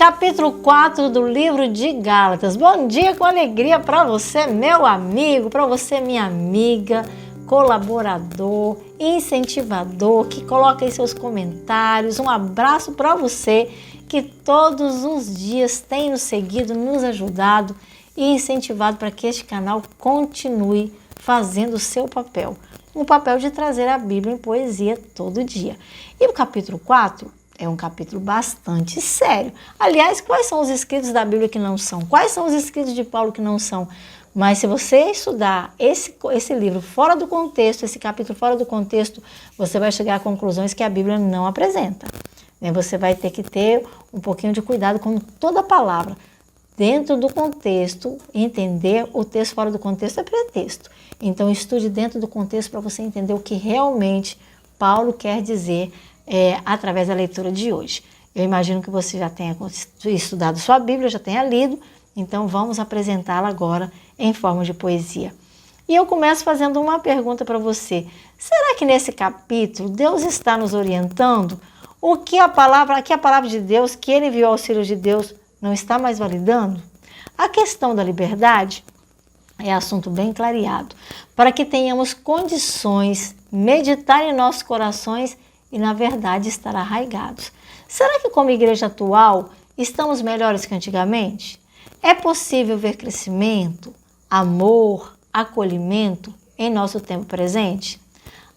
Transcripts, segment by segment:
Capítulo 4 do livro de Gálatas. Bom dia com alegria para você, meu amigo, para você, minha amiga, colaborador, incentivador, que coloca aí seus comentários. Um abraço para você que todos os dias tem nos seguido, nos ajudado e incentivado para que este canal continue fazendo o seu papel. O papel de trazer a Bíblia em poesia todo dia. E o capítulo 4 é um capítulo bastante sério. Aliás, quais são os escritos da Bíblia que não são? Quais são os escritos de Paulo que não são? Mas se você estudar esse livro fora do contexto, esse capítulo fora do contexto, você vai chegar a conclusões que a Bíblia não apresenta. Você vai ter que ter um pouquinho de cuidado com toda palavra. Dentro do contexto, entender o texto fora do contexto é pretexto. Então, estude dentro do contexto para você entender o que realmente Paulo quer dizer através da leitura de hoje. Eu imagino que você já tenha estudado sua Bíblia, já tenha lido, então vamos apresentá-la agora em forma de poesia. E eu começo fazendo uma pergunta para você. Será que nesse capítulo Deus está nos orientando o que a palavra de Deus, que Ele enviou aos filhos de Deus, não está mais validando? A questão da liberdade é assunto bem clareado, para que tenhamos condições de meditar em nossos corações e, na verdade, estar arraigados. Será que, como igreja atual, estamos melhores que antigamente? É possível ver crescimento, amor, acolhimento em nosso tempo presente?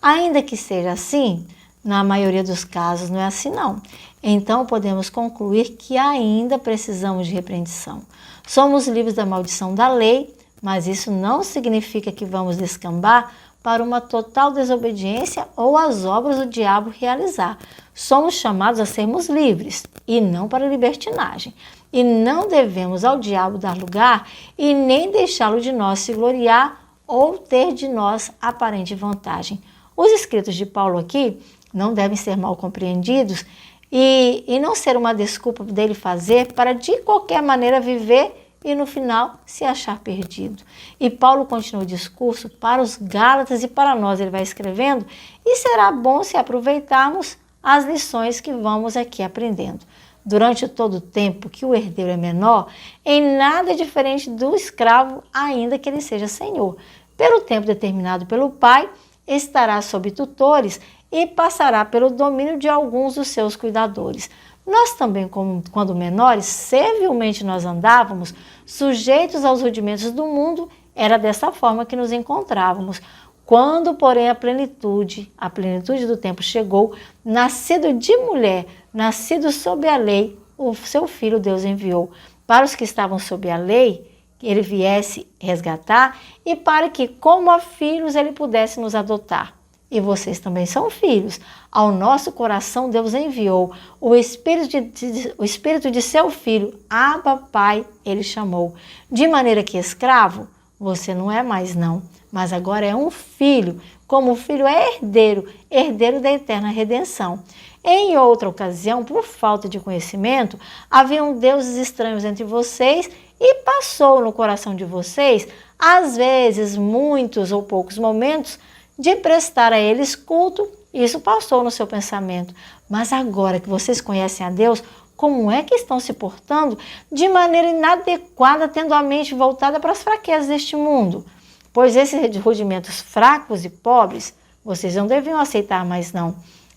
Ainda que seja assim, na maioria dos casos não é assim não. Então podemos concluir que ainda precisamos de repreensão. Somos livres da maldição da lei, mas isso não significa que vamos descambar para uma total desobediência ou as obras do diabo realizar. Somos chamados a sermos livres e não para libertinagem. E não devemos ao diabo dar lugar e nem deixá-lo de nós se gloriar ou ter de nós aparente vantagem. Os escritos de Paulo aqui não devem ser mal compreendidos e não ser uma desculpa dele fazer para de qualquer maneira viver e no final se achar perdido. E Paulo continua o discurso para os Gálatas e para nós, ele vai escrevendo, e será bom se aproveitarmos as lições que vamos aqui aprendendo. Durante todo o tempo que o herdeiro é menor, em nada é diferente do escravo, ainda que ele seja senhor. Pelo tempo determinado pelo pai, estará sob tutores e passará pelo domínio de alguns dos seus cuidadores. Nós também, quando menores, servilmente nós andávamos, sujeitos aos rudimentos do mundo, era dessa forma que nos encontrávamos. Quando, porém, a plenitude do tempo chegou, nascido de mulher, nascido sob a lei, o seu Filho Deus enviou. Para os que estavam sob a lei, ele viesse resgatar e para que, como a filhos, ele pudesse nos adotar. E vocês também são filhos. Ao nosso coração Deus enviou o Espírito de seu Filho, Abba, Pai, ele chamou. De maneira que escravo, você não é mais não, mas agora é um filho. Como o filho é herdeiro, herdeiro da eterna redenção. Em outra ocasião, por falta de conhecimento, haviam deuses estranhos entre vocês e passou no coração de vocês, às vezes, muitos ou poucos momentos, de prestar a eles culto, isso passou no seu pensamento. Mas agora que vocês conhecem a Deus, como é que estão se portando de maneira inadequada, tendo a mente voltada para as fraquezas deste mundo? Pois esses rudimentos fracos e pobres, vocês não deviam aceitar mais não,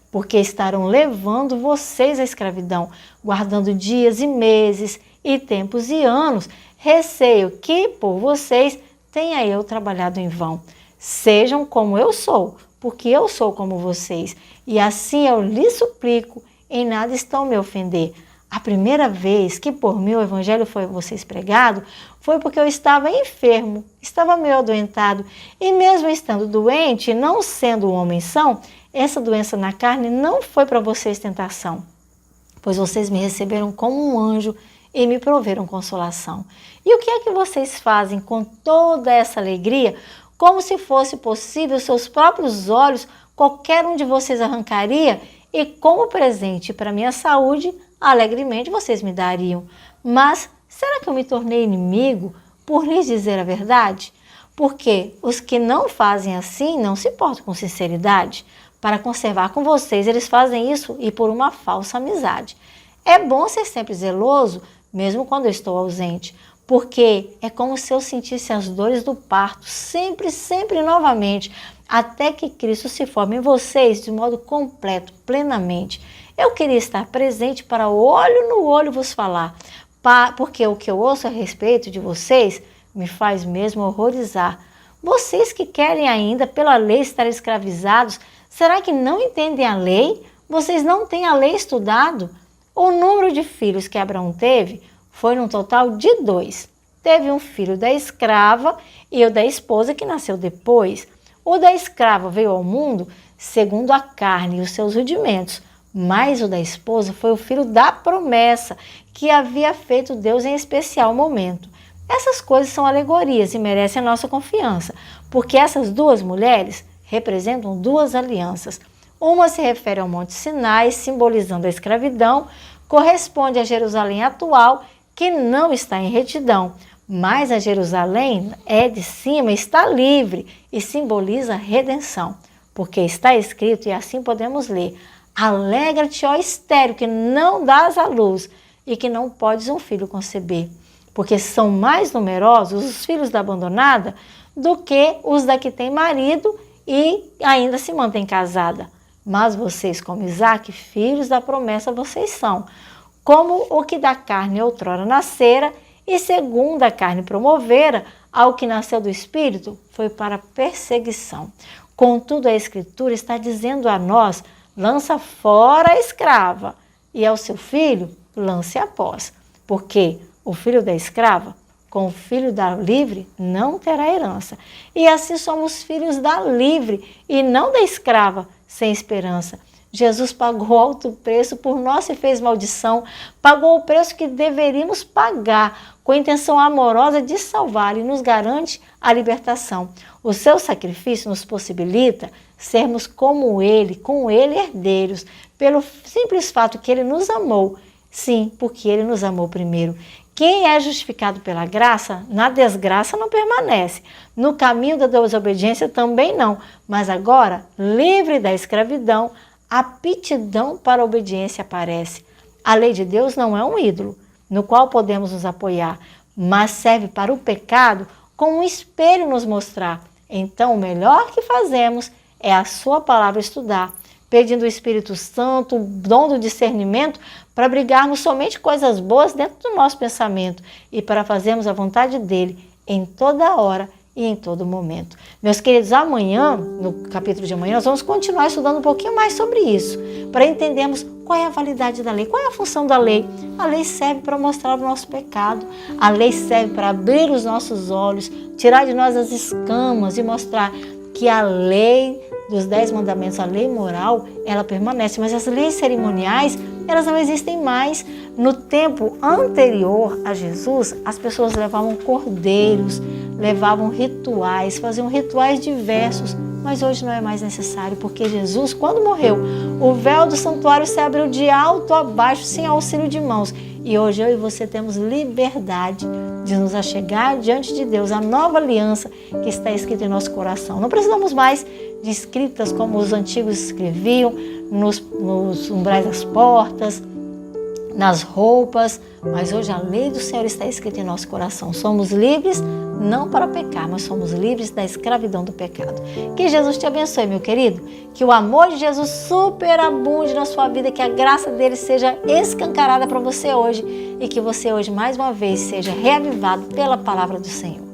porque estarão levando vocês à escravidão, guardando dias e meses e tempos e anos. Receio que por vocês tenha eu trabalhado em vão. Sejam como eu sou, porque eu sou como vocês, e assim eu lhes suplico, em nada estão me ofender. A primeira vez que por mim o evangelho foi a vocês pregado, foi porque eu estava enfermo, estava meio adoentado, e mesmo estando doente, não sendo um homem são, essa doença na carne não foi para vocês tentação, pois vocês me receberam como um anjo e me proveram consolação. E o que é que vocês fazem com toda essa alegria? Como se fosse possível, seus próprios olhos, qualquer um de vocês arrancaria, e como presente para minha saúde, alegremente vocês me dariam. Mas será que eu me tornei inimigo por lhes dizer a verdade? Porque os que não fazem assim não se portam com sinceridade. Para conservar com vocês, eles fazem isso e por uma falsa amizade. É bom ser sempre zeloso, mesmo quando eu estou ausente, porque é como se eu sentisse as dores do parto, sempre, sempre novamente, até que Cristo se forme em vocês de modo completo, plenamente. Eu queria estar presente para olho no olho vos falar, porque o que eu ouço a respeito de vocês me faz mesmo horrorizar. Vocês que querem ainda pela lei estar escravizados, será que não entendem a lei? Vocês não têm a lei estudado? O número de filhos que Abraão teve foi num total de 2. Teve um filho da escrava e o da esposa que nasceu depois. O da escrava veio ao mundo segundo a carne e os seus rudimentos, mas o da esposa foi o filho da promessa que havia feito Deus em especial momento. Essas coisas são alegorias e merecem a nossa confiança, porque essas 2 mulheres representam 2 alianças. Uma se refere ao Monte Sinai, simbolizando a escravidão, corresponde a Jerusalém atual, que não está em retidão, mas a Jerusalém é de cima, está livre e simboliza a redenção, porque está escrito, e assim podemos ler: alegra-te, ó estéril, que não dás à luz e que não podes um filho conceber, porque são mais numerosos os filhos da abandonada do que os da que tem marido e ainda se mantém casada. Mas vocês, como Isaque, filhos da promessa vocês são, como o que da carne outrora nascera, e segundo a carne promovera, ao que nasceu do Espírito, foi para perseguição. Contudo, a Escritura está dizendo a nós: lança fora a escrava, e ao seu filho lance após, porque o filho da escrava com o filho da livre não terá herança. E assim somos filhos da livre e não da escrava, sem esperança. Jesus pagou alto preço por nós e fez maldição, pagou o preço que deveríamos pagar, com a intenção amorosa de salvar, e nos garante a libertação. O seu sacrifício nos possibilita sermos como Ele, com Ele herdeiros, pelo simples fato que Ele nos amou. Sim, porque Ele nos amou primeiro. Quem é justificado pela graça, na desgraça não permanece. No caminho da desobediência também não. Mas agora, livre da escravidão, a aptidão para a obediência aparece. A lei de Deus não é um ídolo no qual podemos nos apoiar, mas serve para o pecado como um espelho nos mostrar. Então, o melhor que fazemos é a sua palavra estudar, pedindo o Espírito Santo, o dom do discernimento, para brigarmos somente coisas boas dentro do nosso pensamento e para fazermos a vontade dele em toda hora e em todo momento. Meus queridos, amanhã, no capítulo de amanhã, nós vamos continuar estudando um pouquinho mais sobre isso, para entendermos qual é a validade da lei, qual é a função da lei. A lei serve para mostrar o nosso pecado, a lei serve para abrir os nossos olhos, tirar de nós as escamas e mostrar que a lei dos 10 mandamentos, a lei moral, ela permanece, mas as leis cerimoniais, elas não existem mais. No tempo anterior a Jesus, as pessoas levavam cordeiros, levavam rituais, faziam rituais diversos, mas hoje não é mais necessário, porque Jesus, quando morreu, o véu do santuário se abriu de alto a baixo, sem auxílio de mãos. E hoje eu e você temos liberdade de nos achegar diante de Deus, a nova aliança que está escrita em nosso coração. Não precisamos mais de escritas como os antigos escreviam, nos umbrais das portas, nas roupas, mas hoje a lei do Senhor está escrita em nosso coração. Somos livres não para pecar, mas somos livres da escravidão do pecado. Que Jesus te abençoe, meu querido. Que o amor de Jesus superabunde na sua vida, que a graça dele seja escancarada para você hoje e que você hoje mais uma vez seja reavivado pela palavra do Senhor.